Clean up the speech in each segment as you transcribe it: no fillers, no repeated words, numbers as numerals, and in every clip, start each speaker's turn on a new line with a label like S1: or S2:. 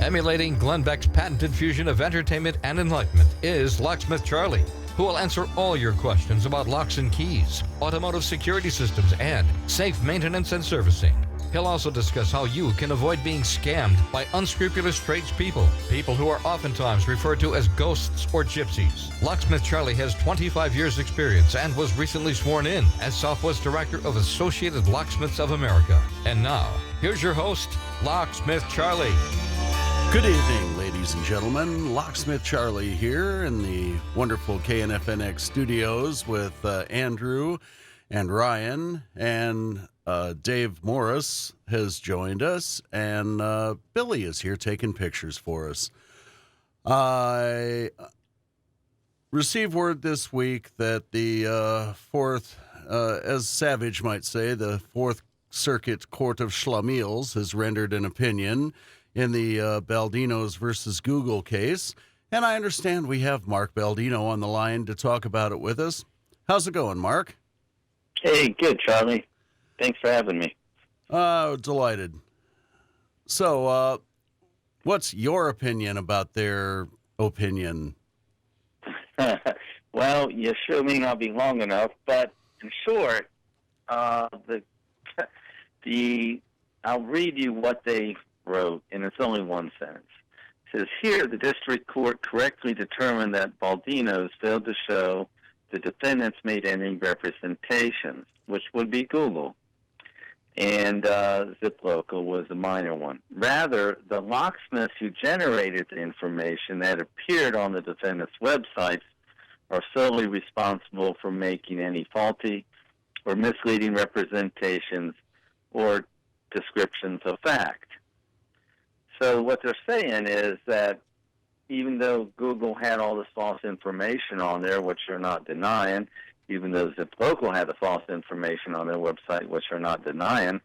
S1: Emulating Glenn Beck's patented fusion of entertainment and enlightenment is Locksmith Charlie, who will answer all your questions about locks and keys, automotive security systems, and safe maintenance and servicing. He'll also discuss how you can avoid being scammed by unscrupulous tradespeople, people who are oftentimes referred to as ghosts or gypsies. Locksmith Charlie has 25 years experience and was recently sworn in as Southwest Director of Associated Locksmiths of America. And now, here's your host, Locksmith Charlie.
S2: Good evening, ladies and gentlemen. Locksmith Charlie here in the wonderful KNFNX studios with Andrew and Ryan, and Dave Morris has joined us, and Billy is here taking pictures for us. I received word this week that the fourth, as Savage might say, the Fourth Circuit Court of Schlemiels has rendered an opinion in the Baldinos versus Google case. And I understand we have Mark Baldino on the line to talk about it with us. How's it going, Mark?
S3: Hey, good, Charlie. Thanks for having me.
S2: Delighted. So, what's your opinion about their opinion?
S3: Well, you sure may not be long enough, but in short, I'll read you what they wrote, and it's only one sentence. It says, here, the district court correctly determined that Baldino's failed to show the defendants made any representations, which would be Google, and ZipLocal was a minor one. Rather, the locksmiths who generated the information that appeared on the defendants' websites are solely responsible for making any faulty or misleading representations or descriptions of fact. So what they're saying is that even though Google had all this false information on there, which they're not denying, even though ZipLocal had the false information on their website, which they're not denying,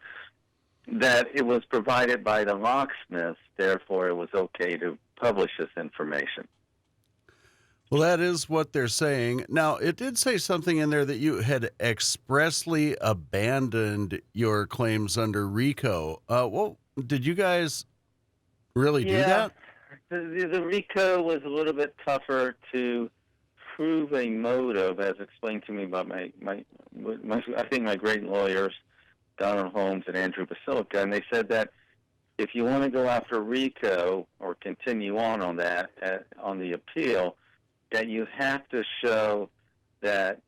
S3: that it was provided by the locksmiths, therefore it was okay to publish this information.
S2: Well, that is what they're saying. Now, it did say something in there that you had expressly abandoned your claims under RICO. Well, did you guys really do that?
S3: The RICO was a little bit tougher to prove a motive, as explained to me by my I think my great lawyers, Donald Holmes and Andrew Basilica, and they said that if you want to go after RICO or continue on that, on the appeal, that you have to show that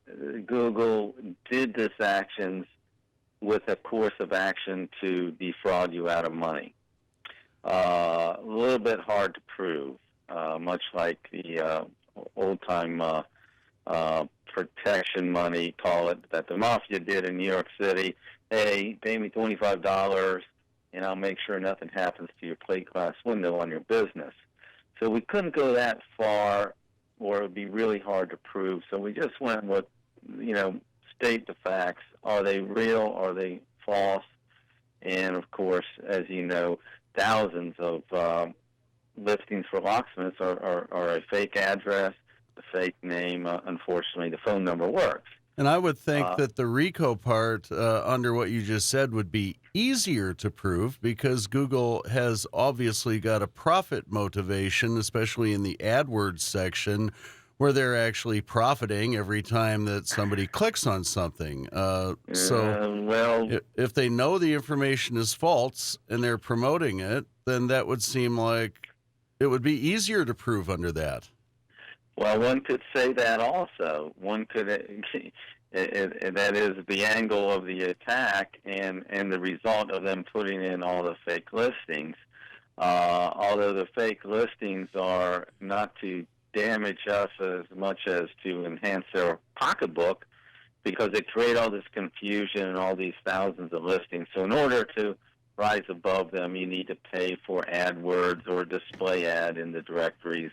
S3: Google did this actions with a course of action to defraud you out of money. A little bit hard to prove, much like the old-time protection money, call it, that the mafia did in New York City. Hey, pay me $25, and I'll make sure nothing happens to your plate glass window on your business. So we couldn't go that far, or it would be really hard to prove. So we just went with, state the facts. Are they real? Are they false? And, of course, as you know, thousands of listings for locksmiths are a fake address, a fake name. Unfortunately, the phone number works.
S2: And I would think that the RICO part, under what you just said, would be easier to prove because Google has obviously got a profit motivation, especially in the AdWords section, where they're actually profiting every time that somebody clicks on something. If they know the information is false and they're promoting it, then that would seem like it would be easier to prove under that.
S3: Well, one could say that also. One could, that is the angle of the attack and the result of them putting in all the fake listings. Although the fake listings are not to damage us as much as to enhance their pocketbook, because they create all this confusion and all these thousands of listings. So in order to rise above them, you need to pay for AdWords or display ad in the directories,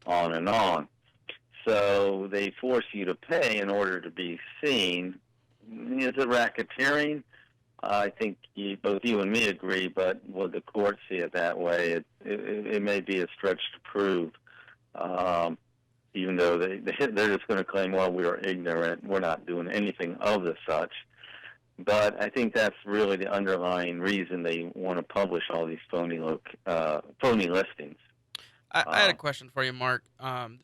S3: on and on. So they force you to pay in order to be seen. Is it racketeering? I think both you and me agree, but would the court see it that way? It may be a stretch to prove, even though they're just going to claim, well, we are ignorant, we're not doing anything of the such. But I think that's really the underlying reason they want to publish all these phony listings.
S4: I had a question for you, Mark.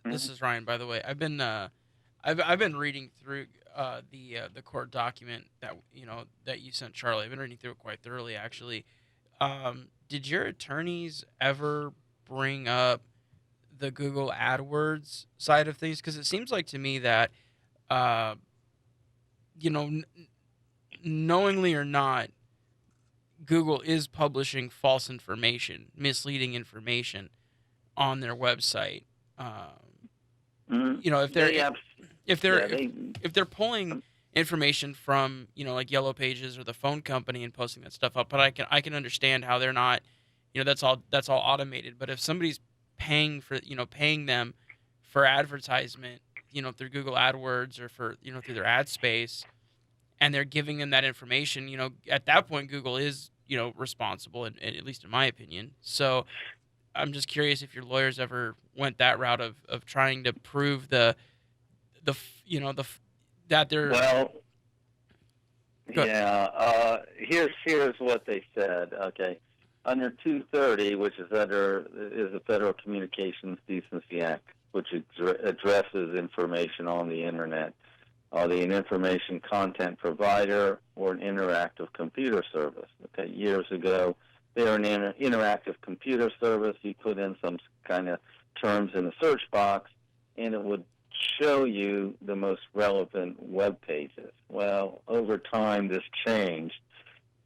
S4: This
S3: Mhm.
S4: is Ryan, by the way. I've been reading through the court document that you sent Charlie. I've been reading through it quite thoroughly, actually. Did your attorneys ever bring up the Google AdWords side of things? Because it seems like to me that, uh, knowingly or not, Google is publishing false information, misleading information on their website.
S3: Mhm.
S4: If
S3: They
S4: they're
S3: have,
S4: if
S3: yeah,
S4: they're
S3: they,
S4: if they're pulling information from like Yellow Pages or the phone company and posting that stuff up, but I can understand how they're not, that's all automated. But if somebody's paying them for advertisement, through Google AdWords or for through their ad space, and they're giving them that information, at that point Google is responsible, and at least in my opinion. So I'm just curious if your lawyers ever went that route of trying to prove that they're
S3: well,
S4: good.
S3: yeah. Here's what they said. Okay, under 230, which is the Federal Communications Decency Act, which addresses information on the internet. Are they an information content provider or an interactive computer service? Okay, years ago, they were an interactive computer service. You put in some kind of terms in the search box, and it would show you the most relevant web pages. Well, over time, this changed,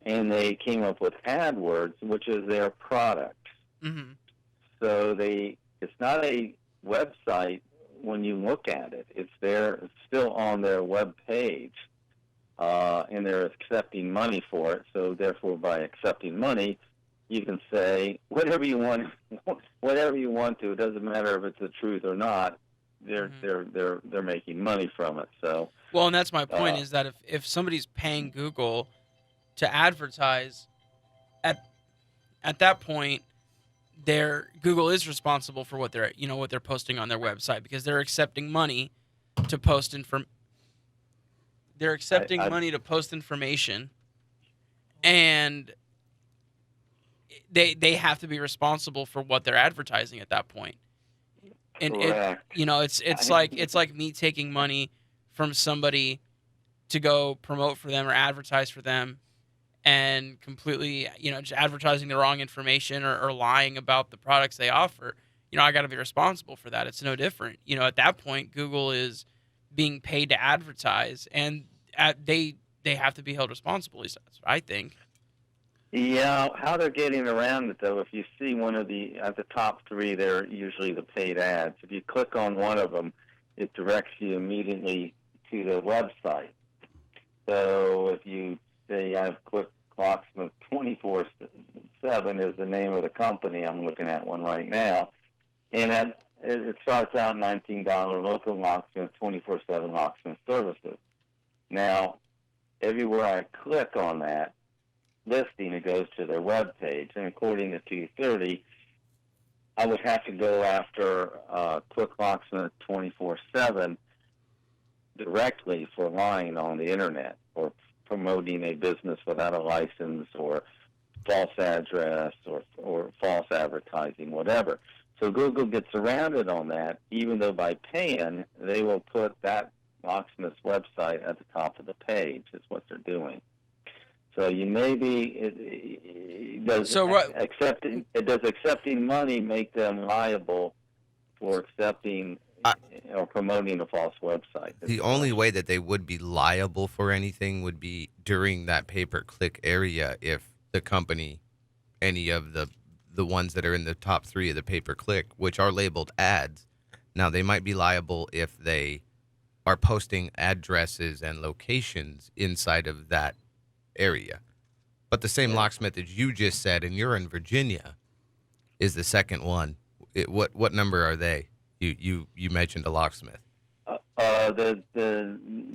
S3: and they came up with AdWords, which is their product.
S4: Mm-hmm.
S3: So it's not a website when you look at it. It's still on their web page, and they're accepting money for it. So therefore, by accepting money, you can say whatever you want, whatever you want to. It doesn't matter if it's the truth or not. They're making money from it. So
S4: Well, and that's my point, is that if somebody's paying Google to advertise, at that point, Google is responsible for what they're posting on their website, because they're accepting money to post money to post information, and they have to be responsible for what they're advertising at that point. And
S3: correct.
S4: it's like me taking money from somebody to go promote for them or advertise for them, and completely, just advertising the wrong information or lying about the products they offer. I got to be responsible for that. It's no different. At that point, Google is being paid to advertise, and they have to be held responsible. At least that's what I think.
S3: Yeah, how they're getting around it, though, if you see one of at the top three, they're usually the paid ads. If you click on one of them, it directs you immediately to the website. So if you say I've clicked Locksmith 24/7 is the name of the company. I'm looking at one right now. And it starts out $19 local locksmith, 24/7 locksmith services. Now, everywhere I click on that listing, it goes to their web page. And according to 230, I would have to go after Quick Locksmith 24/7 directly for lying on the internet or promoting a business without a license or false address or false advertising, whatever. So Google gets around it on that, even though by paying, they will put that locksmith's website at the top of the page, is what they're doing. So you does accepting money make them liable for accepting or promoting a false website?
S5: The only way that they would be liable for anything would be during that pay-per-click area if the company, any of the ones that are in the top three of the pay-per-click, which are labeled ads. Now, they might be liable if they are posting addresses and locations inside of that area. But the same locksmith as you just said, and you're in Virginia, is the second one. What number are they? You mentioned a locksmith.
S3: The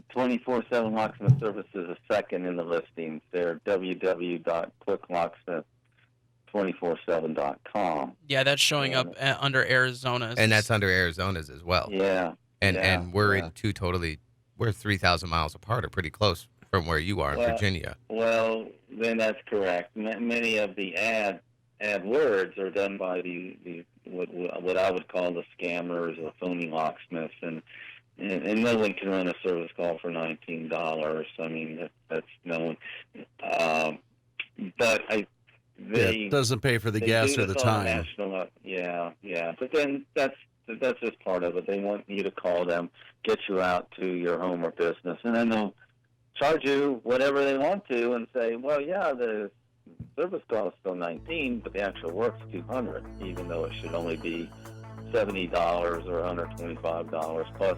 S3: 24/7 locksmith service is a second in the listings. They're www.quicklocksmith247.com.
S4: Yeah, that's showing up under Arizona's.
S5: And that's under Arizona's as well.
S3: Yeah.
S5: And we're in we're 3,000 miles apart or pretty close from where you are in Virginia.
S3: Well, then that's correct. Many of the ad words are done by the what I would call the scammers or phony locksmiths, and no one can run a service call for $19. I mean, that's no one. But
S2: it doesn't pay for the gas or the time.
S3: Yeah. But then that's just part of it. They want you to call them, get you out to your home or business, and then they'll charge you whatever they want to, and say, well, yeah, the service cost is still $19, but the actual work's $200, even though it should only be $70 or $125 plus,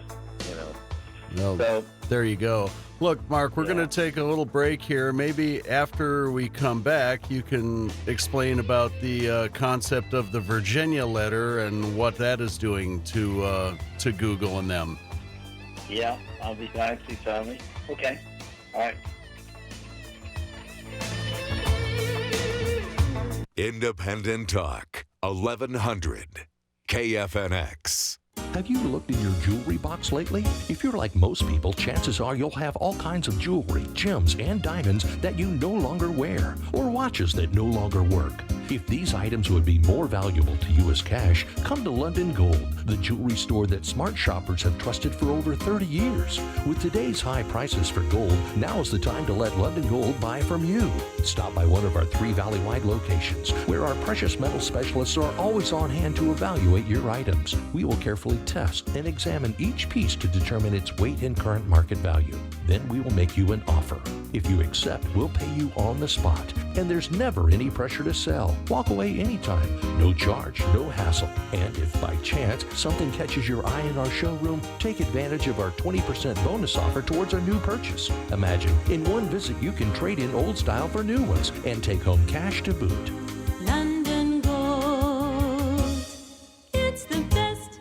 S2: Well, so, there you go. Look, Mark, we're going to take a little break here. Maybe after we come back, you can explain about the concept of the Virginia letter and what that is doing to Google and them.
S3: Yeah, I'll be glad to, Charlie. Okay. All right.
S6: Independent Talk, 1100 KFNX.
S7: Have you looked in your jewelry box lately? If you're like most people, chances are you'll have all kinds of jewelry, gems, and diamonds that you no longer wear, or watches that no longer work. If these items would be more valuable to you as cash, come to London Gold, the jewelry store that smart shoppers have trusted for over 30 years. With today's high prices for gold, now is the time to let London Gold buy from you. Stop by one of our 3 valley-wide locations, where our precious metal specialists are always on hand to evaluate your items. We will carefully test and examine each piece to determine its weight and current market value. Then we will make you an offer. If you accept, we'll pay you on the spot, and there's never any pressure to sell. Walk away anytime, no charge, no hassle. And if by chance something catches your eye in our showroom, take advantage of our 20% bonus offer towards a new purchase. Imagine, in one visit you can trade in old style for new ones and take home cash to boot.
S8: London Gold, it's the best.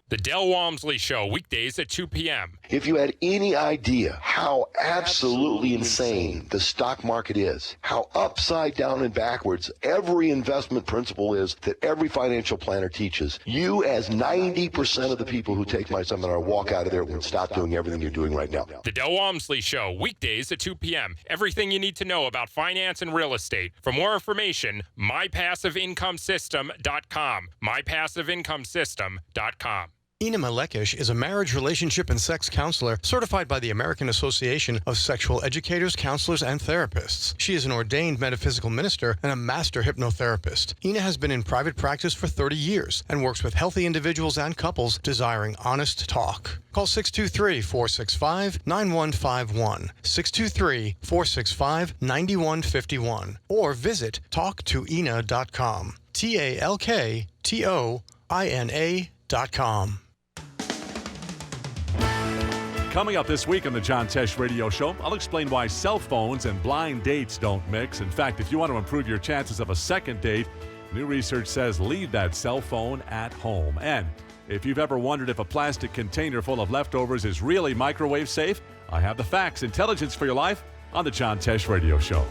S9: The Del Walmsley Show, weekdays at 2 p.m.
S10: If you had any idea how absolutely insane the stock market is, how upside down and backwards every investment principle is that every financial planner teaches, you as 90% of the people who take my seminar walk out of there and stop doing everything you're doing right now.
S9: The Del Walmsley Show, weekdays at 2 p.m. Everything you need to know about finance and real estate. For more information, mypassiveincomesystem.com. mypassiveincomesystem.com.
S11: Ina Malekish is a marriage, relationship, and sex counselor certified by the American Association of Sexual Educators, Counselors, and Therapists. She is an ordained metaphysical minister and a master hypnotherapist. Ina has been in private practice for 30 years and works with healthy individuals and couples desiring honest talk. Call 623-465-9151, 623-465-9151, or visit talktoina.com, talktoina.com.
S12: Coming up this week on the John Tesh Radio Show, I'll explain why cell phones and blind dates don't mix. In fact, if you want to improve your chances of a second date, new research says leave that cell phone at home. And if you've ever wondered if a plastic container full of leftovers is really microwave safe, I have the facts. Intelligence for your life on the John Tesh Radio Show.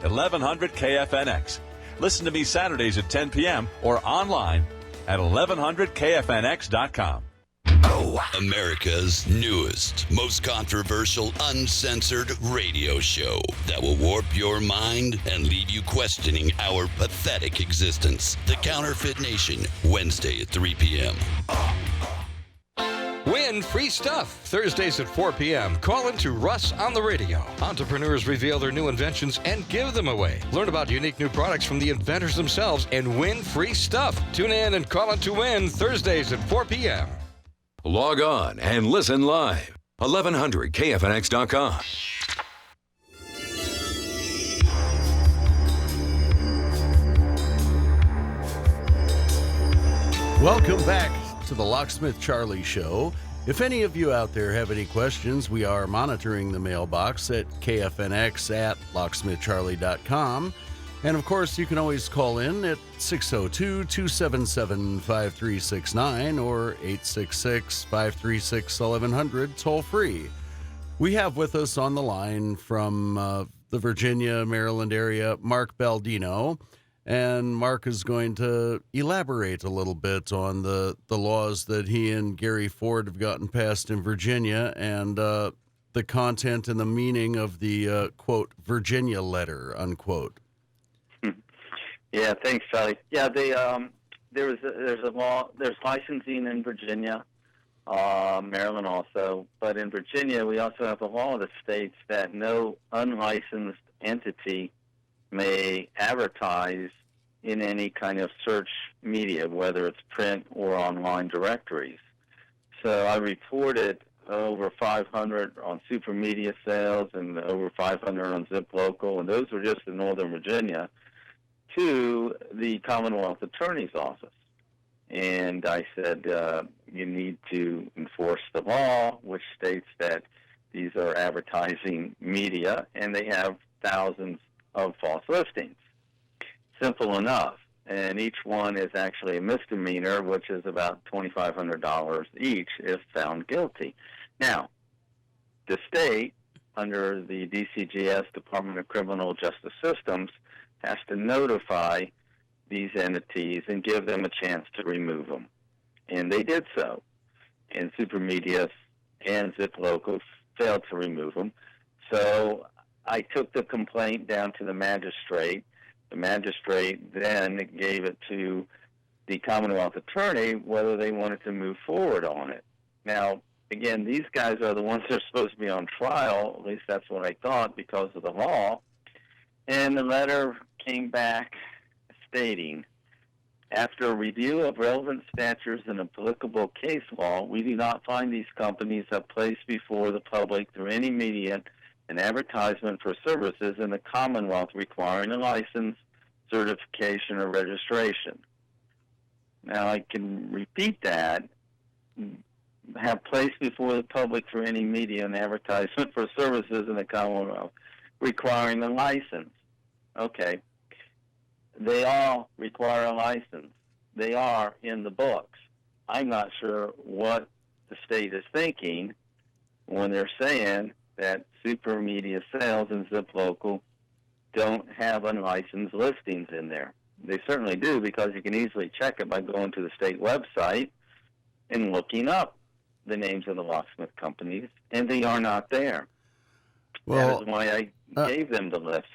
S13: 1100 KFNX. Listen to me Saturdays at 10 p.m. or online at 1100kfnx.com.
S14: America's newest, most controversial, uncensored radio show that will warp your mind and leave you questioning our pathetic existence. The Counterfeit Nation, Wednesday at 3 p.m.
S1: Win free stuff Thursdays at 4 p.m. Call into Russ on the Radio. Entrepreneurs reveal their new inventions and give them away. Learn about unique new products from the inventors themselves and win free stuff. Tune in and call in to win Thursdays at 4 p.m.
S6: Log on and listen live. 1100kfnx.com.
S2: Welcome back to the Locksmith Charlie Show. If any of you out there have any questions, we are monitoring the mailbox at kfnx@locksmithcharlie.com. And of course, you can always call in at 602-277-5369 or 866-536-1100, toll free. We have with us on the line from the Virginia, Maryland area, Mark Baldino. And Mark is going to elaborate a little bit on the laws that he and Gary Ford have gotten passed in Virginia. And the content and the meaning of the quote Virginia letter, unquote.
S3: Yeah, thanks, Charlie. Yeah, there's a law. There's licensing in Virginia, Maryland also, but in Virginia we also have a law that states that no unlicensed entity may advertise in any kind of search media, whether it's print or online directories. So I reported over 500 on Super Media sales and over 500 on Zip Local, and those were just in Northern Virginia, to the Commonwealth Attorney's Office. And I said, you need to enforce the law, which states that these are advertising media, and they have thousands of false listings. Simple enough. And each one is actually a misdemeanor, which is about $2,500 each if found guilty. Now, the state, under the DCGS, Department of Criminal Justice Systems, has to notify these entities and give them a chance to remove them. And they did so. And Super Media and Zip Local failed to remove them. So I took the complaint down to the magistrate. The magistrate then gave it to the Commonwealth Attorney whether they wanted to move forward on it. Now, again, these guys are the ones that are supposed to be on trial, at least that's what I thought, because of the law. And the letter came back stating, after a review of relevant statutes and applicable case law, we do not find these companies have placed before the public through any media an advertisement for services in the Commonwealth requiring a license, certification, or registration. Now, I can repeat that. Have placed before the public through any media an advertisement for services in the Commonwealth requiring a license. Okay. They all require a license. They are in the books. I'm not sure what the state is thinking when they're saying that Super Media Sales and Zip Local don't have unlicensed listings in there. They certainly do, because you can easily check it by going to the state website and looking up the names of the locksmith companies, and they are not there.
S2: Well,
S3: that is why I gave them the list.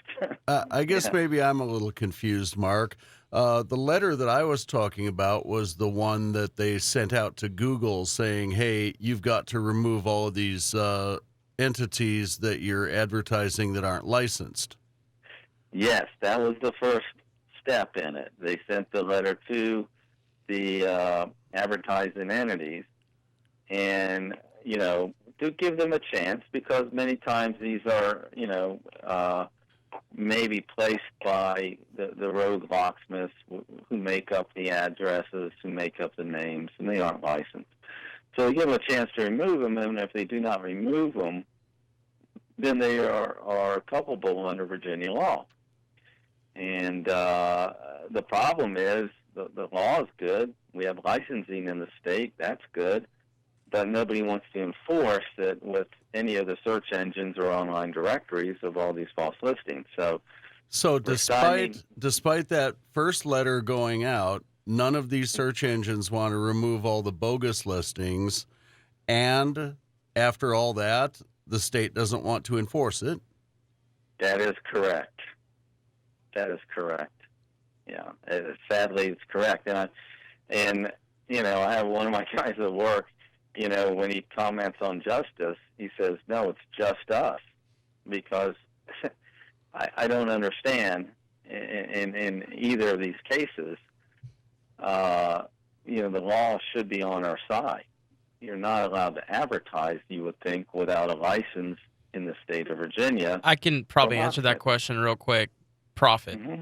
S2: I guess
S3: Yeah.
S2: maybe I'm a little confused, Mark. The letter that I was talking about was the one that they sent out to Google saying, hey, you've got to remove all of these entities that you're advertising that aren't licensed.
S3: Yes, that was the first step in it. They sent the letter to the advertising entities and, to give them a chance, because many times these are, maybe placed by the rogue locksmiths who make up the addresses, who make up the names, and they aren't licensed. So give them a chance to remove them, and if they do not remove them, then they are culpable under Virginia law. And the problem is the law is good. We have licensing in the state. That's good. But nobody wants to enforce it with any of the search engines or online directories of all these false listings. So
S2: despite that first letter going out, none of these search engines want to remove all the bogus listings. And after all that, the state doesn't want to enforce it.
S3: That is correct. Yeah, sadly, it's correct. And I have one of my guys at work. When he comments on justice, he says, "No, it's just us," because I don't understand in either of these cases. The law should be on our side. You're not allowed to advertise, you would think, without a license in the state of Virginia.
S4: I can probably answer that question real quick. Profit.
S3: Mm-hmm.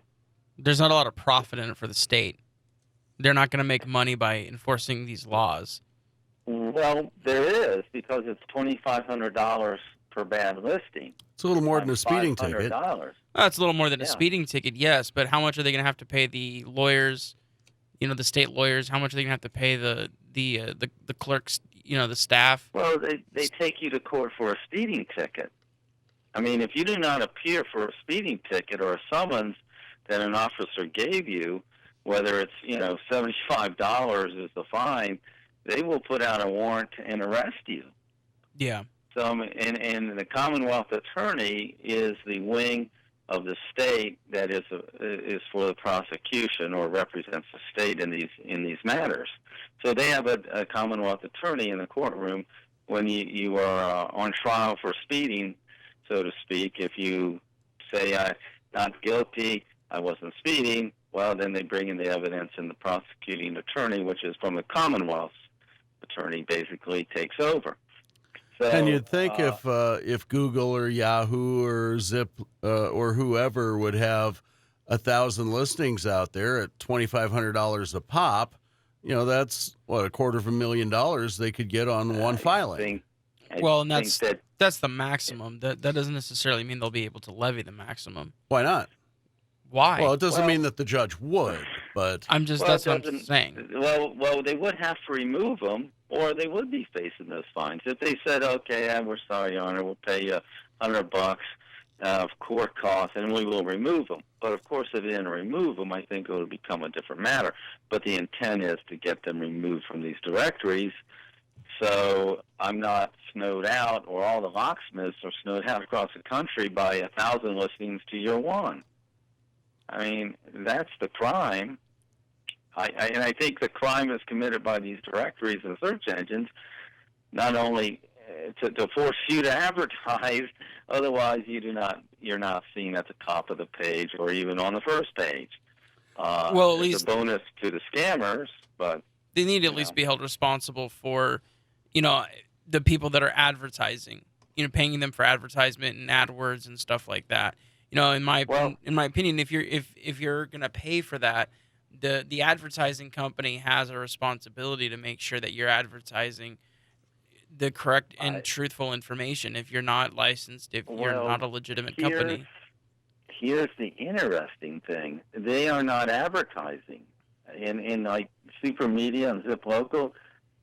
S4: There's not a lot of profit in it for the state. They're not going to make money by enforcing these laws.
S3: Well, there is, because it's $2,500 per bad listing.
S2: It's a little more than a speeding ticket.
S4: That's a little more than a speeding ticket, yes, but how much are they going to have to pay the lawyers, the state lawyers? How much are they going to have to pay the clerks, the staff?
S3: Well, they take you to court for a speeding ticket. I mean, if you do not appear for a speeding ticket or a summons that an officer gave you, whether it's, $75 is the fine, they will put out a warrant and arrest you.
S4: Yeah.
S3: So, and the Commonwealth Attorney is the wing of the state that is for the prosecution or represents the state in these matters. So they have a Commonwealth Attorney in the courtroom when you are on trial for speeding, so to speak. If you say I'm not guilty, I wasn't speeding, well, then they bring in the evidence, and the prosecuting attorney, which is from the Commonwealth's attorney, basically takes over. So,
S2: and you'd think if Google or Yahoo or Zip or whoever would have 1,000 listings out there at $2,500 a pop, that's what, $250,000 they could get on one filing.
S4: Well, and that's the maximum. That doesn't necessarily mean they'll be able to levy the maximum.
S2: Why not?
S4: Why?
S2: Well, it doesn't mean that the judge would, but
S4: that's what I'm saying.
S3: Well, they would have to remove them, or they would be facing those fines. If they said, "Okay, we're sorry, Your Honor, we'll pay you $100 of court costs, and we will remove them." But of course, if they didn't remove them, I think it would become a different matter. But the intent is to get them removed from these directories, so I'm not snowed out, or all the locksmiths are snowed out across the country by 1,000 listings to your one. I mean, that's the crime. And I think the crime is committed by these directories and search engines, not only to force you to advertise, otherwise you're not seen at the top of the page or even on the first page.
S4: Well, at least
S3: it's a bonus to the scammers, but
S4: they need to at least be held responsible for, the people that are advertising, paying them for advertisement and AdWords and stuff like that. In my opinion, if you're gonna pay for that, the advertising company has a responsibility to make sure that you're advertising the correct and truthful information. If you're not licensed, if you're not a legitimate company.
S3: Here's the interesting thing: they are not advertising in like Super Media and Zip Local.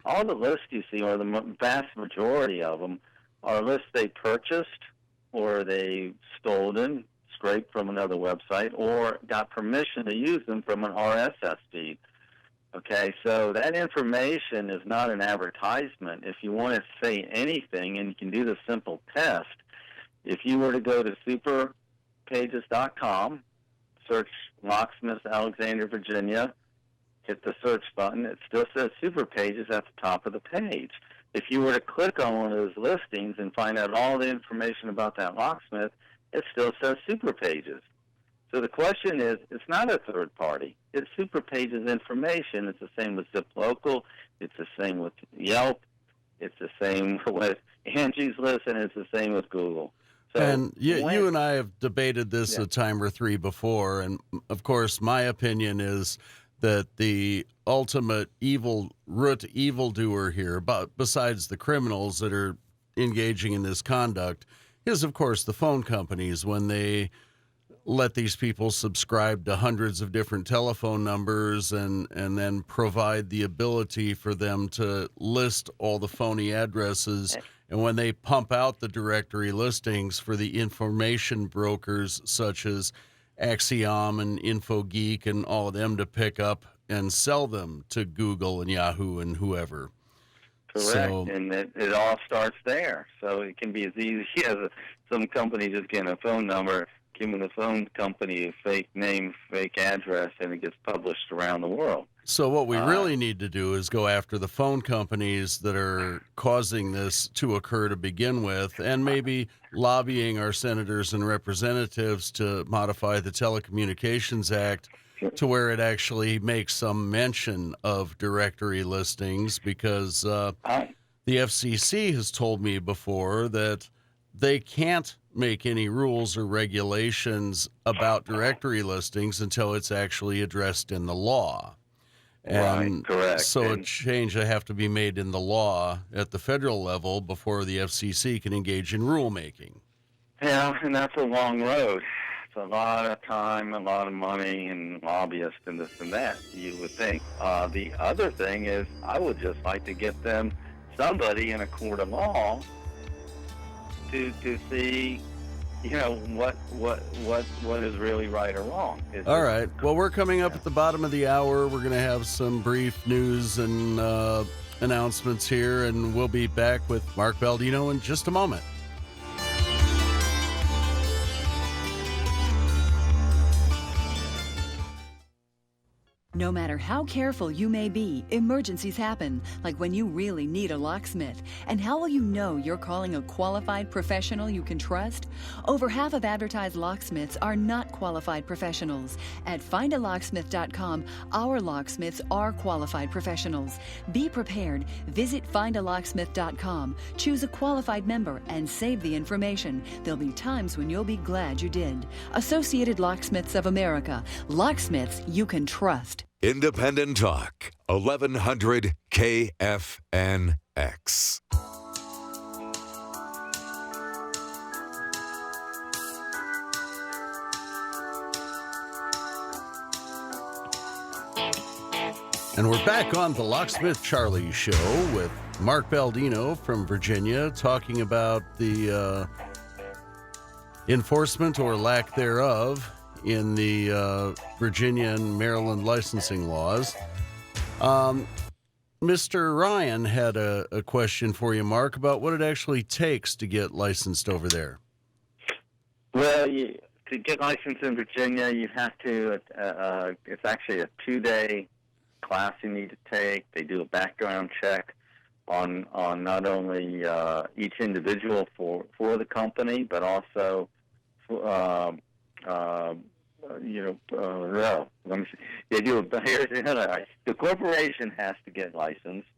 S3: All the lists you see, or the vast majority of them, are lists they purchased or they stolen, scraped from another website, or got permission to use them from an RSS feed. Okay, so that information is not an advertisement. If you want to say anything, and you can do the simple test, if you were to go to superpages.com, search Locksmith, Alexandria, Virginia, hit the search button, it still says Super Pages at the top of the page. If you were to click on one of those listings and find out all the information about that locksmith, it still says Super Pages. So the question is, it's not a third party. It's Super Pages information. It's the same with Zip Local. It's the same with Yelp. It's the same with Angie's List, and it's the same with Google. So
S2: and you and I have debated this a time or three before, and of course my opinion is that the ultimate evildoer here, besides the criminals that are engaging in this conduct, is, of course, the phone companies when they let these people subscribe to hundreds of different telephone numbers and then provide the ability for them to list all the phony addresses. And when they pump out the directory listings for the information brokers such as Axiom and InfoGeek and all of them to pick up and sell them to Google and Yahoo and whoever.
S3: Correct,
S2: So,
S3: and it all starts there. So it can be as easy as some company just getting a phone number, giving the phone company a fake name, fake address, and it gets published around the world.
S2: So what we really need to do is go after the phone companies that are causing this to occur to begin with, and maybe lobbying our senators and representatives to modify the Telecommunications Act to where it actually makes some mention of directory listings, because the FCC has told me before that they can't make any rules or regulations about directory listings until it's actually addressed in the law. And
S3: right, correct.
S2: So a change will have to be made in the law at the federal level before the FCC can engage in rulemaking.
S3: Yeah, and that's a long road. It's a lot of time, a lot of money, and lobbyists and this and that, you would think. The other thing is, I would just like to get them, somebody in a court of law, to see, what is really right or wrong.
S2: All right. Well, we're coming up at the bottom of the hour. We're going to have some brief news and announcements here, and we'll be back with Mark Baldino in just a moment.
S15: No matter how careful you may be, emergencies happen, like when you really need a locksmith. And how will you know you're calling a qualified professional you can trust? Over half of advertised locksmiths are not qualified professionals. At findalocksmith.com, our locksmiths are qualified professionals. Be prepared. Visit findalocksmith.com, choose a qualified member, and save the information. There'll be times when you'll be glad you did. Associated Locksmiths of America. Locksmiths you can trust.
S6: Independent Talk, 1100 KFNX.
S2: And we're back on the Locksmith Charlie Show with Mark Baldino from Virginia, talking about the enforcement or lack thereof in the Virginia and Maryland licensing laws. Mr. Ryan had a question for you, Mark, about what it actually takes to get licensed over there.
S3: Well, to get licensed in Virginia, you have to, it's actually a 2-day class you need to take. They do a background check on not only each individual for the company, but also let me see. They do the corporation has to get licensed,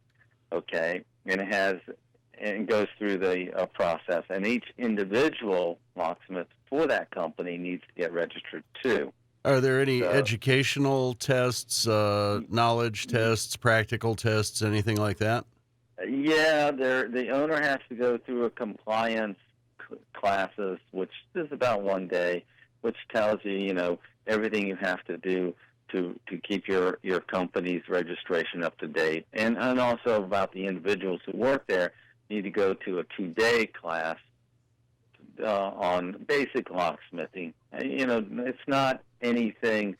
S3: okay, and it goes through the process, and each individual locksmith for that company needs to get registered too.
S2: Are there any educational tests, knowledge tests, practical tests, anything like that?
S3: Yeah, the owner has to go through a compliance classes, which is about 1 day, which tells you, everything you have to do to keep your company's registration up to date. And also about the individuals who work there need to go to a 2-day class on basic locksmithing. It's not anything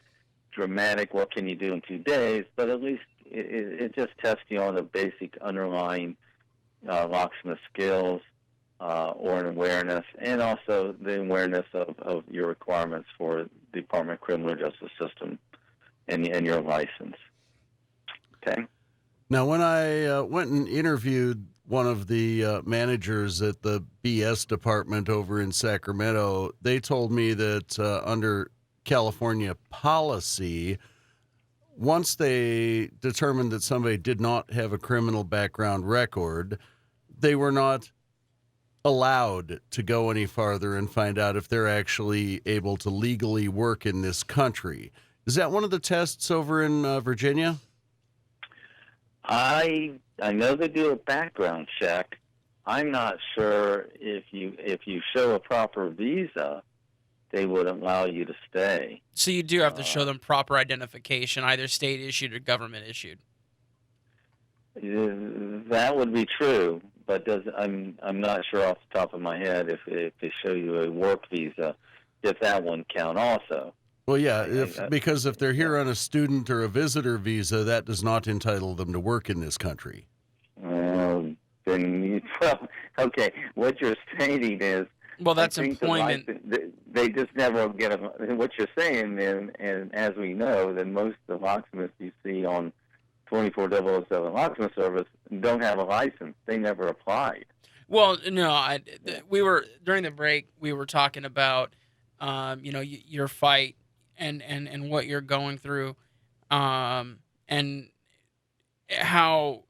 S3: dramatic, what can you do in 2 days, but at least it just tests you on the basic underlying locksmith skills, or an awareness, and also the awareness of your requirements for the Department of Criminal Justice System and your license. Okay?
S2: Now, when I went and interviewed one of the managers at the BS department over in Sacramento, they told me that under California policy, once they determined that somebody did not have a criminal background record, they were not allowed to go any farther and find out if they're actually able to legally work in this country. Is that one of the tests over in Virginia?
S3: I know they do a background check. I'm not sure if you show a proper visa, they would allow you to stay.
S4: So you do have to show them proper identification, either state issued or government issued.
S3: That would be true, but I'm not sure off the top of my head if they show you a work visa, if that one count also.
S2: Well, yeah, because if they're here on a student or a visitor visa, that does not entitle them to work in this country.
S3: Okay, what you're stating is,
S4: well, that's employment.
S3: They just never get what you're saying, and as we know, that most of the locksmiths you see on 24007 Locksmith Service don't have a license. They never applied.
S4: Well, no, we were during the break. We were talking about, your fight and what you're going through, and how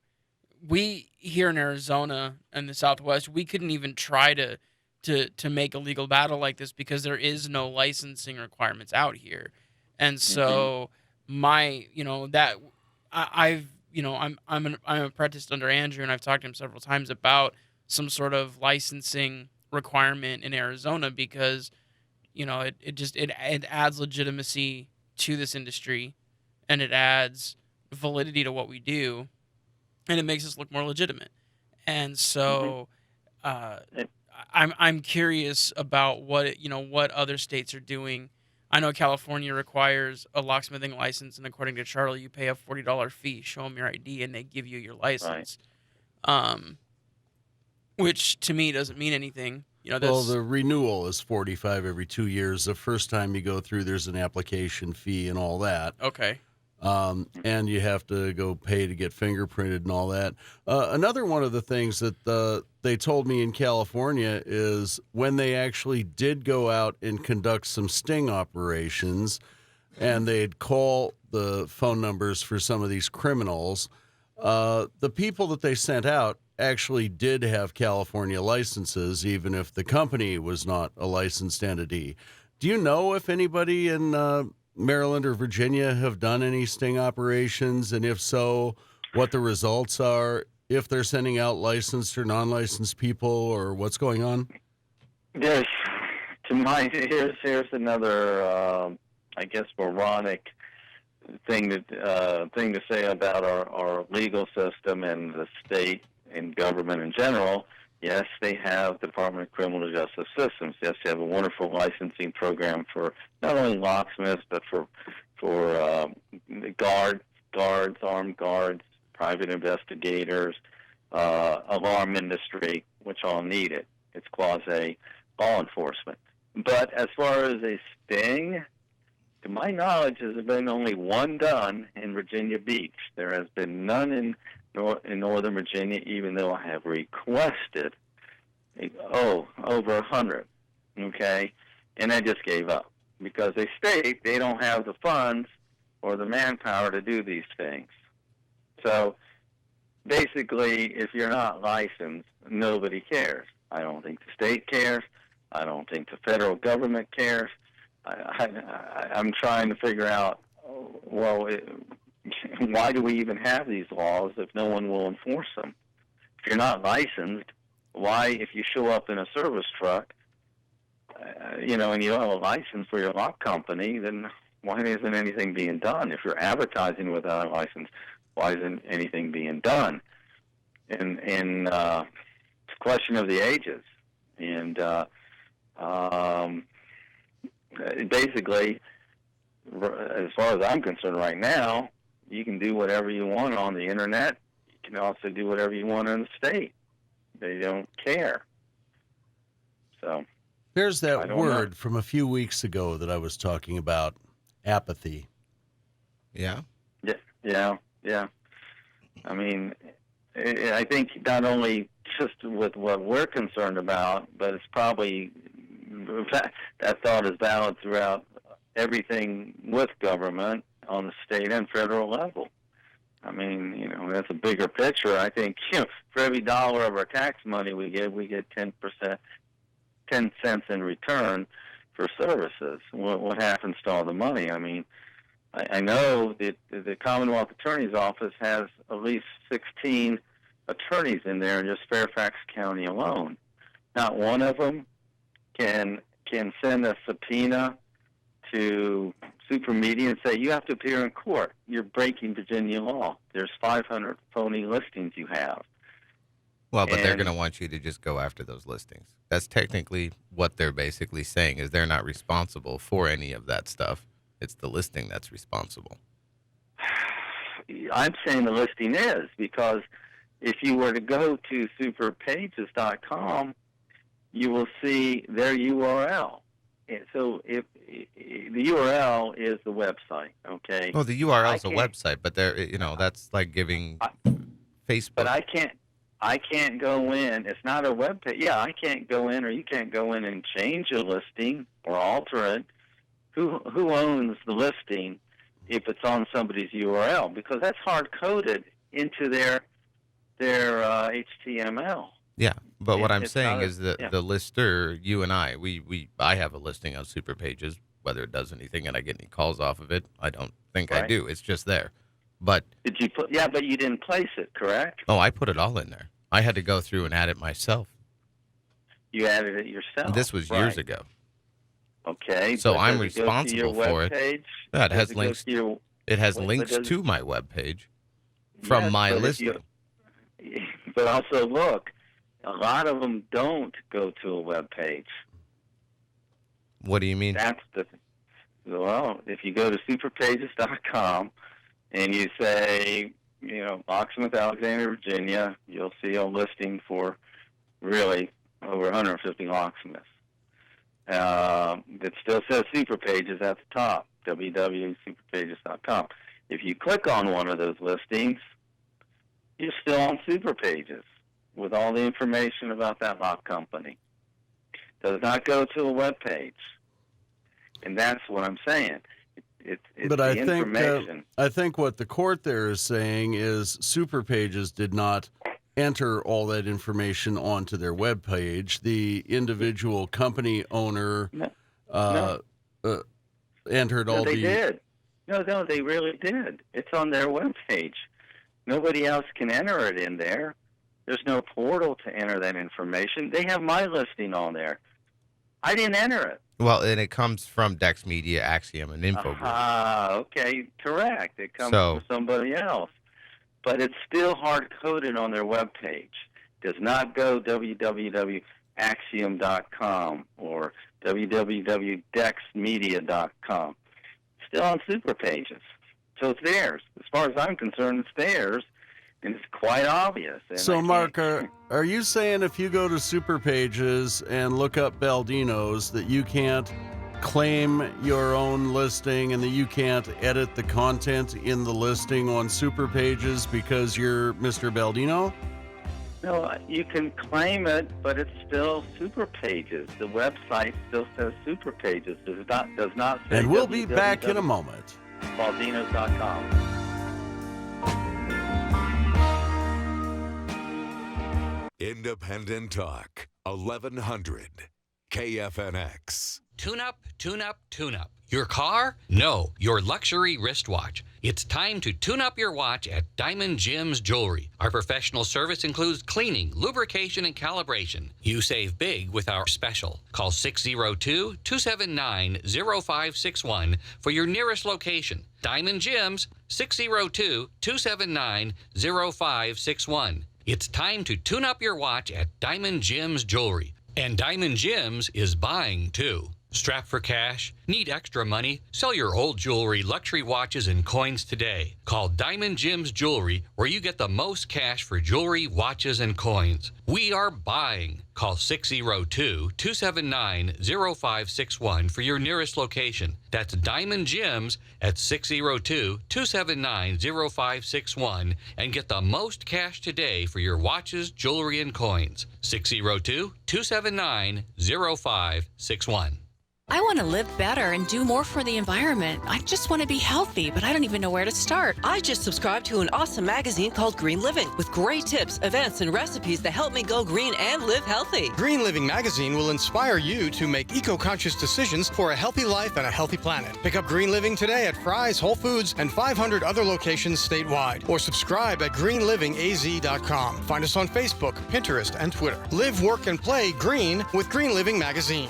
S4: we here in Arizona and the Southwest, we couldn't even try to make a legal battle like this because there is no licensing requirements out here, and so I'm apprenticed under Andrew, and I've talked to him several times about some sort of licensing requirement in Arizona because, it adds legitimacy to this industry, and it adds validity to what we do, and it makes us look more legitimate. And so, I'm curious about what other states are doing. I know California requires a locksmithing license, and according to Charlie, you pay a $40 fee, show them your ID, and they give you your license. Right. Which to me doesn't mean anything.
S2: Well, the renewal is $45 every 2 years. The first time you go through, there's an application fee and all that.
S4: Okay.
S2: And you have to go pay to get fingerprinted and all that. Another one of the things that they told me in California is when they actually did go out and conduct some sting operations, and they'd call the phone numbers for some of these criminals, the people that they sent out actually did have California licenses, even if the company was not a licensed entity. Do you know if anybody in Maryland or Virginia have done any sting operations, and if so, what the results are, if they're sending out licensed or non-licensed people, or what's going on?
S3: Yes. Here's another, I guess, moronic thing to say about our legal system and the state and government in general. Yes, they have Department of Criminal Justice Systems. Yes, they have a wonderful licensing program for not only locksmiths, but for guards, armed guards, private investigators, alarm industry, which all need it. It's quasi law enforcement. But as far as a sting, to my knowledge, there's been only one done in Virginia Beach. There has been none in Northern Virginia, even though I have requested, over 100, okay? And I just gave up because they state they don't have the funds or the manpower to do these things. So basically, if you're not licensed, nobody cares. I don't think the state cares. I don't think the federal government cares. I'm trying to figure out, why do we even have these laws if no one will enforce them? If you're not licensed, why, if you show up in a service truck, and you don't have a license for your lock company, then why isn't anything being done? If you're advertising without a license, why isn't anything being done? And it's a question of the ages. And basically, as far as I'm concerned right now, you can do whatever you want on the internet. You can also do whatever you want in the state. They don't care. So
S2: there's that word from a few weeks ago that I was talking about, apathy.
S5: Yeah.
S3: Yeah. I mean, I think not only just with what we're concerned about, but it's probably that thought is valid throughout everything with government on the state and federal level. I mean, that's a bigger picture. I think, for every dollar of our tax money we get 10%, 10 cents in return for services. What happens to all the money? I mean, I know that the Commonwealth Attorney's Office has at least 16 attorneys in there in just Fairfax County alone. Not one of them can send a subpoena to Super Media and say, you have to appear in court. You're breaking Virginia law. There's 500 phony listings you have.
S5: Well, but they're going to want you to just go after those listings. That's technically what they're basically saying, is they're not responsible for any of that stuff. It's the listing that's responsible.
S3: I'm saying the listing is, because if you were to go to superpages.com, you will see their URL. And so if the URL is the website, okay?
S5: Well, the URL is a website, but that's like giving Facebook.
S3: But I can't go in. It's not a web page. Yeah, I can't go in, or you can't go in and change a listing or alter it. Who owns the listing if it's on somebody's URL? Because that's hard coded into their HTML.
S5: Yeah, but what I'm saying is that the lister, you and I have a listing on Super Pages. Whether it does anything and I get any calls off of it, I don't think I do. It's just there. But
S3: did you put? Yeah, but you didn't place it, correct?
S5: Oh, I put it all in there. I had to go through and add it myself.
S3: You added it yourself.
S5: This was years ago.
S3: Okay.
S5: So I'm responsible for it. Yeah, it has links. It has links to my webpage from my listing.
S3: But also, look, a lot of them don't go to a web page.
S5: What do you mean?
S3: That's the thing. Well, if you go to superpages.com and you say, Locksmith, Alexandria, Virginia, you'll see a listing for really over 150 locksmiths. It still says Superpages at the top, www.superpages.com. If you click on one of those listings, you're still on Superpages with all the information about that lock company. Does not go to a web page. And that's what I'm saying. It's
S2: but
S3: the
S2: I
S3: information.
S2: I think what the court there is saying is Superpages did not enter all that information onto their web page. The individual company owner entered all
S3: they
S2: the...
S3: did. No, they really did. It's on their web page. Nobody else can enter it in there. There's no portal to enter that information. They have my listing on there. I didn't enter it.
S5: Well, and it comes from Dex Media, Axiom, and Infogroup.
S3: Okay, correct. It comes from somebody else. But it's still hard-coded on their webpage. Does not go www.axiom.com or www.dexmedia.com. Still on Superpages. So it's theirs. As far as I'm concerned, it's theirs, and it's quite obvious. And
S2: so, Mark, are you saying if you go to Superpages and look up Baldino's that you can't claim your own listing and that you can't edit the content in the listing on Superpages because you're Mr. Baldino?
S3: No, you can claim it, but it's still Superpages. The website still says Superpages. Does not say.
S2: And we'll be back in a moment.
S3: Baldinos.com.
S6: Independent Talk, 1100 KFNX.
S16: Tune up, tune up, tune up. Your car? No, your luxury wristwatch. It's time to tune up your watch at Diamond Gems Jewelry. Our professional service includes cleaning, lubrication, and calibration. You save big with our special. Call 602-279-0561 for your nearest location. Diamond Gems, 602-279-0561. It's time to tune up your watch at Diamond Gems Jewelry. And Diamond Gems is buying, too. Strapped for cash? Need extra money? Sell your old jewelry, luxury watches, and coins today. Call Diamond Gems Jewelry, where you get the most cash for jewelry, watches, and coins. We are buying. Call 602-279-0561 for your nearest location. That's Diamond Gems at 602-279-0561 and get the most cash today for your watches, jewelry, and coins. 602-279-0561.
S17: I want to live better and do more for the environment. I just want to be healthy, but I don't even know where to start.
S18: I just subscribed to an awesome magazine called Green Living with great tips, events, and recipes that help me go green and live healthy.
S11: Green Living magazine will inspire you to make eco-conscious decisions for a healthy life and a healthy planet. Pick up Green Living today at Fry's, Whole Foods, and 500 other locations statewide. Or subscribe at greenlivingaz.com. Find us on Facebook, Pinterest, and Twitter. Live, work, and play green with Green Living magazine.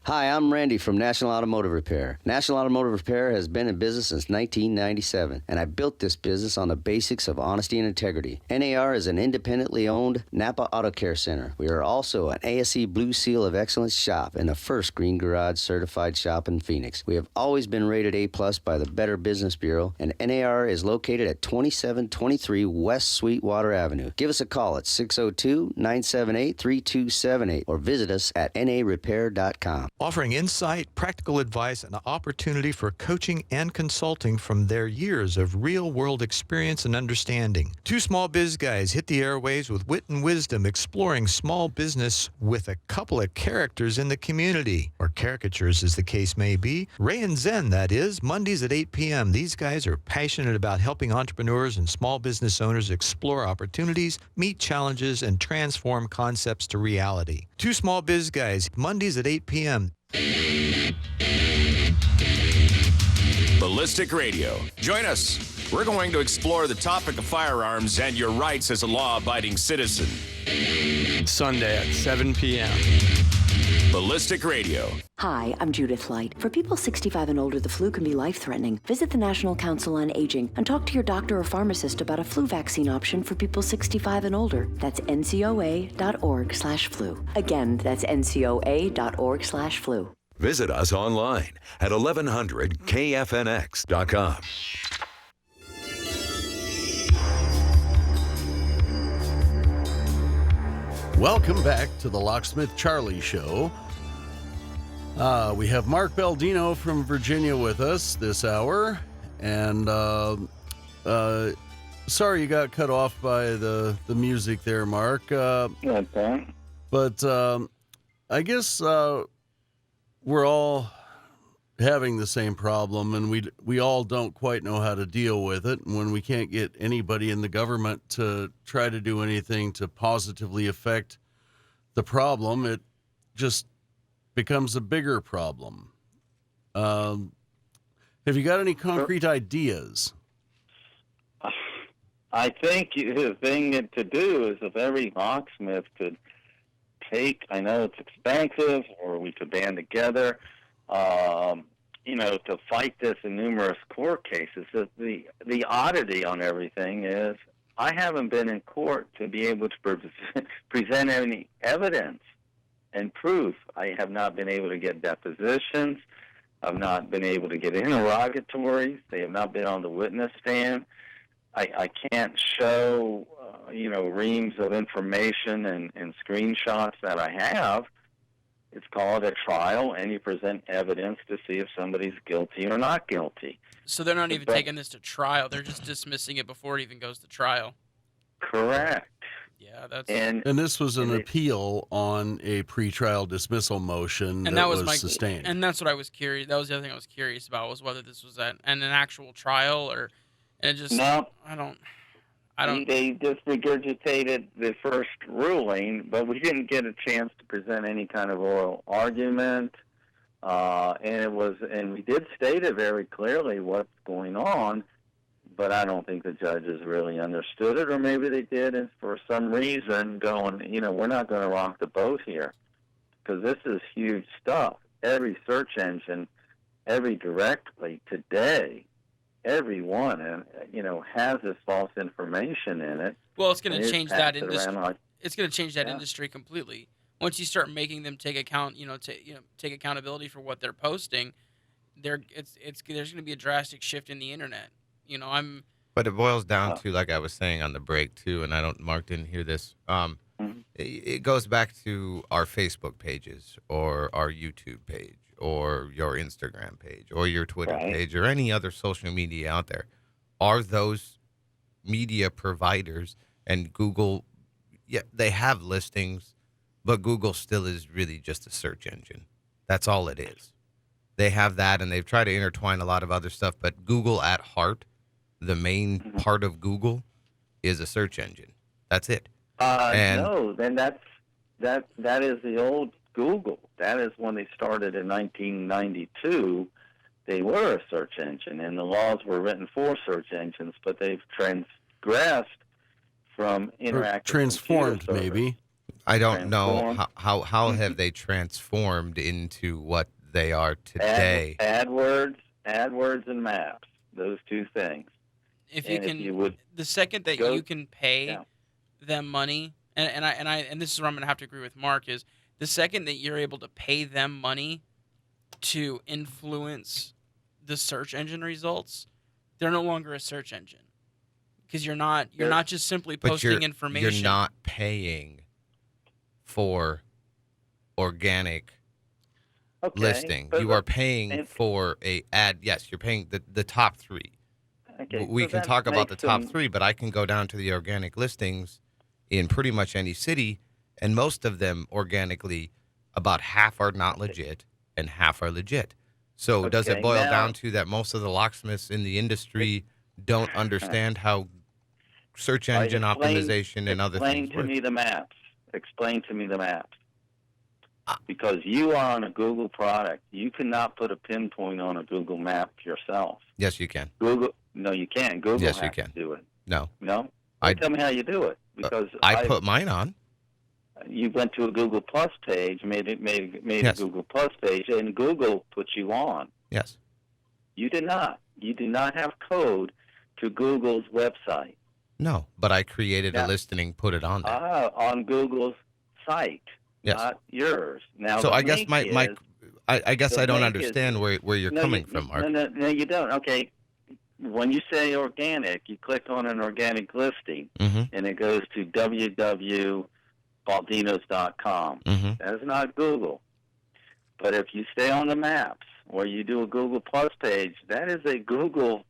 S19: Hi, I'm Randy from National Automotive Repair. National Automotive Repair has been in business since 1997, and I built this business on the basics of honesty and integrity. NAR is an independently owned Napa Auto Care Center. We are also an ASE Blue Seal of Excellence shop and the first Green Garage certified shop in Phoenix. We have always been rated A+ by the Better Business Bureau, and NAR is located at 2723 West Sweetwater Avenue. Give us a call at 602-978-3278 or visit us at narepair.com.
S20: Offering insight, practical advice, and an opportunity for coaching and consulting from their years of real-world experience and understanding. Two small biz guys hit the airwaves with wit and wisdom, exploring small business with a couple of characters in the community, or caricatures as the case may be. Ray and Zen, that is, Mondays at 8 p.m. These guys are passionate about helping entrepreneurs and small business owners explore opportunities, meet challenges, and transform concepts to reality. Two small biz guys, Mondays at 8 p.m.
S21: Ballistic Radio. Join us. We're going to explore the topic of firearms and your rights as a law-abiding citizen.
S11: Sunday at 7 p.m.
S21: Ballistic Radio.
S22: Hi, I'm Judith Light. For people 65 and older, the flu can be life-threatening. Visit the National Council on Aging and talk to your doctor or pharmacist about a flu vaccine option for people 65 and older. That's ncoa.org/flu. Again, that's ncoa.org/flu.
S6: Visit us online at 1100kfnx.com.
S2: Welcome back to the Locksmith Charlie Show. We have Mark Baldino from Virginia with us this hour. And sorry you got cut off by the music there, Mark.
S3: Okay.
S2: But I guess we're all having the same problem, and we all don't quite know how to deal with it. And when we can't get anybody in the government to try to do anything to positively affect the problem, it just becomes a bigger problem. Have you got any concrete ideas?
S3: I think the thing to do is if every locksmith could take, I know it's expensive, or we could band together, to fight this in numerous court cases. The oddity on everything is I haven't been in court to be able to present any evidence and proof. I have not been able to get depositions. I've not been able to get interrogatories. They have not been on the witness stand. I can't show, reams of information and screenshots that I have. It's called a trial, and you present evidence to see if somebody's guilty or not guilty.
S4: So they're not even taking this to trial. They're just dismissing it before it even goes to trial.
S3: Correct.
S4: Yeah, that's...
S2: And this was an appeal on a pretrial dismissal motion that was sustained.
S4: And that's what I was curious. That was the other thing I was curious about, was whether this was an actual trial or... And it just...
S3: No.
S4: I don't...
S3: They just regurgitated the first ruling, but we didn't get a chance to present any kind of oral argument. And we did state it very clearly what's going on, but I don't think the judges really understood it, or maybe they did, and for some reason going, we're not going to rock the boat here, because this is huge stuff. Every search engine, every directory today, everyone, has this false information in it.
S4: Well, it's going to change that
S3: industry.
S4: It's going to change that industry completely. Once you start making them take take accountability for what they're posting, there's going to be a drastic shift in the internet.
S5: But it boils down to, like I was saying on the break too, and Mark didn't hear this. It goes back to our Facebook pages or our YouTube page or your Instagram page or your Twitter page or any other social media out there. Are those media providers and Google, they have listings, but Google still is really just a search engine. That's all it is. They have that, and they've tried to intertwine a lot of other stuff, but Google at heart, the main part of Google, is a search engine. That's it.
S3: No, then that is the old Google. That is when they started in 1992. They were a search engine, and the laws were written for search engines, but they've transgressed from interactive
S2: transformed, maybe.
S5: I don't know how have they transformed into what they are today.
S3: AdWords and maps, those two things.
S4: If you can, the second that you can pay them money, and this is where I'm going to have to agree with Mark, is the second that you're able to pay them money to influence the search engine results, they're no longer a search engine, because you're not just simply posting information.
S5: You're not paying for organic listing. You are paying for a ad. Yes, you're paying the top three.
S3: Okay,
S5: we can talk about the top three, but I can go down to the organic listings in pretty much any city, and most of them organically, about half are not legit and half are legit. So does it boil down to that most of the locksmiths in the industry don't understand how search engine optimization and other things work?
S3: Explain to me the maps. Because you are on a Google product. You cannot put a pinpoint on a Google map yourself.
S5: Yes, you can.
S3: No, you can't. Google
S5: yes,
S3: has
S5: you can.
S3: to do it.
S5: No.
S3: Tell me how you do it. Because
S5: I put mine on.
S3: You went to a Google Plus page, made a Google Plus page, and Google put you on.
S5: Yes.
S3: You did not. You do not have code to Google's website.
S5: No, but I created a listing, put it on there.
S3: On Google's site, not yours. Now,
S5: so I guess I guess
S3: So
S5: I don't
S3: make it-
S5: understand where you're coming from, Mark.
S3: No, you don't. Okay. When you say organic, you click on an organic listing, and it goes to www.baldinos.com. That is not Google. But if you stay on the maps or you do a Google Plus page, that is a Google,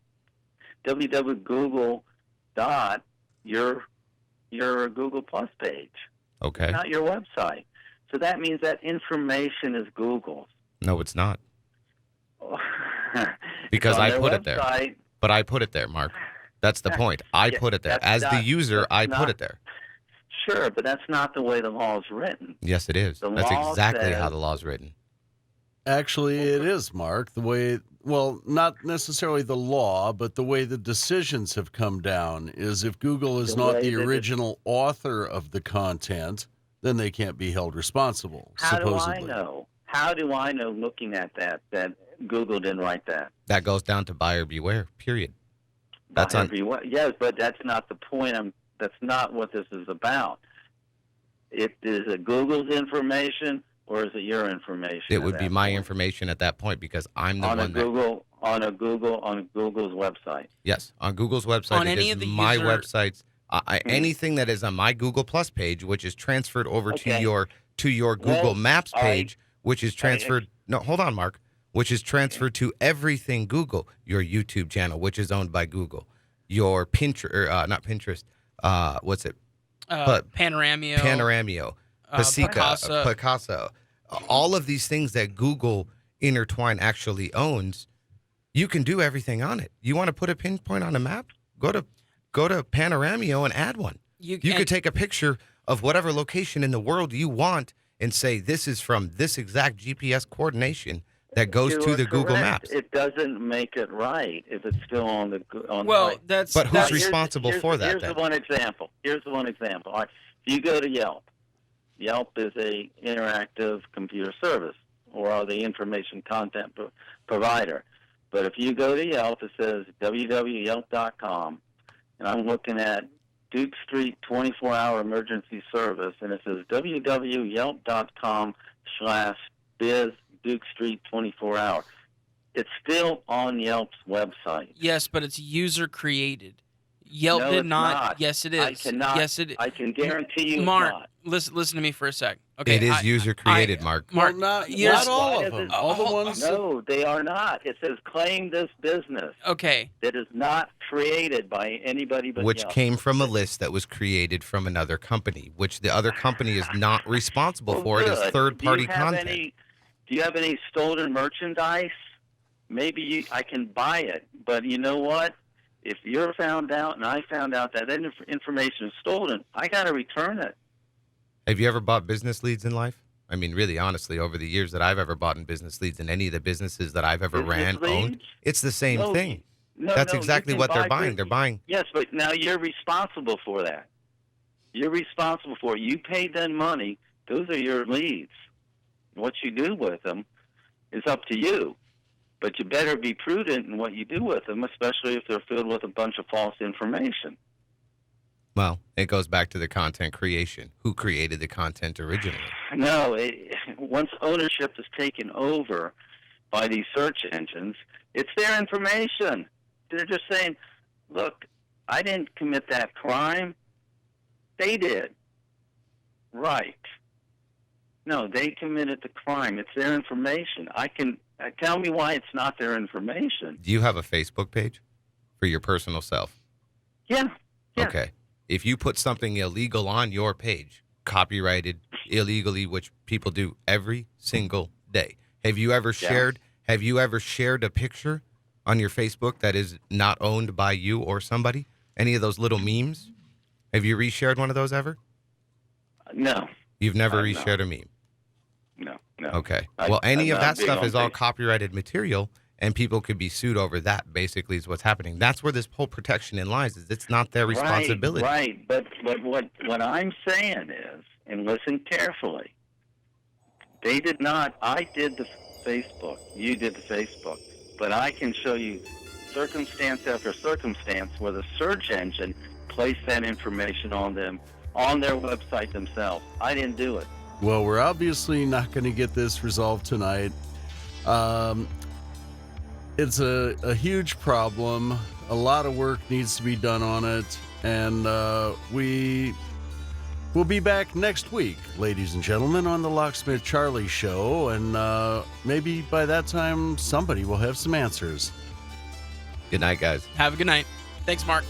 S3: www.google your Google Plus page.
S5: Okay.
S3: Not your website. So that means that information is Google's.
S5: No, it's not. Because I put it there. But I put it there, Mark. That's the point. I put it there. As the user, I put it there.
S3: Sure, but that's not the way the law is written.
S5: Yes, it is.
S3: The
S5: That's
S3: law
S5: exactly
S3: says-
S5: how the law is written.
S2: Actually, it is, Mark. The way, well, not necessarily the law, but the way the decisions have come down is if Google is
S3: The
S2: not
S3: way
S2: the
S3: that it-
S2: original author of the content, then they can't be held responsible,
S3: How
S2: supposedly.
S3: do I know? How do I know, looking at that Google didn't write that?
S5: That goes down to buyer beware, period. That's on.
S3: Yes, but that's not the point. That's not what this is about. Is it Google's information or is it your information?
S5: It
S3: at
S5: would be
S3: that
S5: my
S3: point?
S5: information at that point because I'm the
S3: on
S5: one that.
S3: on Google's website.
S5: Yes, on Google's website.
S4: On
S5: it
S4: any
S5: is
S4: of the
S5: my
S4: user-
S5: websites. Anything that is on my Google Plus page, which is transferred over to your Google Maps page, which is transferred. No, hold on, Mark. Which is transferred to everything Google. Your YouTube channel, which is owned by Google. Your Pinterest, not Pinterest. What's it?
S4: Panoramio.
S5: Picasso. All of these things that Google Intertwine actually owns, you can do everything on it. You want to put a pinpoint on a map? Go to Panoramio and add one. You could take a picture of whatever location in the world you want and say this is from this exact GPS coordination that goes
S3: You
S5: to
S3: are
S5: the Google
S3: correct.
S5: Maps.
S3: It doesn't make it right if it's still on the.
S5: But who's responsible for that?
S3: Here's
S5: Then?
S3: the one example. All right. If you go to Yelp, Yelp is a interactive computer service or the information content provider. But if you go to Yelp, it says www.yelp.com, and I'm looking at Duke Street 24-hour emergency service, and it says www.yelp.com/biz Duke Street 24-hour. It's still on Yelp's website.
S4: Yes, but it's user created. Yelp
S3: No,
S4: did
S3: it's
S4: not.
S3: not.
S4: Yes, it is.
S3: I cannot.
S4: Yes, it.
S3: I can guarantee you,
S4: Mark,
S3: it's not.
S4: listen to me for a sec. Okay,
S5: It is user created, Mark.
S4: Mark,
S2: not
S4: here's-
S2: all of them. All the ones.
S3: No, they are not. It says claim this business.
S4: Okay.
S3: That is not created by anybody but
S5: Which
S3: Yelp.
S5: came from a list that was created from another company, which the other company is not responsible for. It is
S3: Good.
S5: third-party
S3: Do you have
S5: content.
S3: Do you have any stolen merchandise? Maybe I can buy it, but you know what? If you're found out and I found out that information is stolen, I got to return it.
S5: Have you ever bought business leads in life? I mean, really, honestly, over the years that I've ever bought in business leads in any of the businesses that I've ever
S3: Business
S5: owned,
S3: leads?
S5: it's the same
S3: No,
S5: thing.
S3: No,
S5: That's
S3: no,
S5: exactly
S3: you can
S5: what they're
S3: buy
S5: buying.
S3: good-
S5: They're buying.
S3: Yes, but now you're responsible for that. You're responsible for it. You paid them money. Those are your leads. What you do with them is up to you. But you better be prudent in what you do with them, especially if they're filled with a bunch of false information.
S5: Well, it goes back to the content creation. Who created the content originally?
S3: No, once ownership is taken over by these search engines, it's their information. They're just saying, look, I didn't commit that crime. They did. Right. No, they committed the crime. It's their information. Tell me why it's not their information.
S5: Do you have a Facebook page for your personal self?
S3: Yeah.
S5: Okay. If you put something illegal on your page, copyrighted illegally, which people do every single day, have you ever shared a picture on your Facebook that is not owned by you or somebody? Any of those little memes? Have you reshared one of those ever?
S3: No.
S5: You've never
S3: No.
S5: reshared a meme?
S3: No.
S5: Okay. Well, any
S3: I'm
S5: of
S3: not
S5: that
S3: big
S5: stuff
S3: on
S5: is all
S3: Facebook.
S5: copyrighted material, and people could be sued over that, basically, is what's happening. That's where this whole protection in lies, is it's not their responsibility.
S3: Right. But what I'm saying is, and listen carefully, they did not. I did the Facebook. You did the Facebook. But I can show you circumstance after circumstance where the search engine placed that information on them, on their website themselves. I didn't do it.
S2: Well, we're obviously not going to get this resolved tonight. It's a huge problem. A lot of work needs to be done on it, and we'll be back next week, ladies and gentlemen, on the Locksmith Charlie Show, and maybe by that time somebody will have some answers.
S5: Good night, guys.
S4: Have a good night. Thanks, Mark.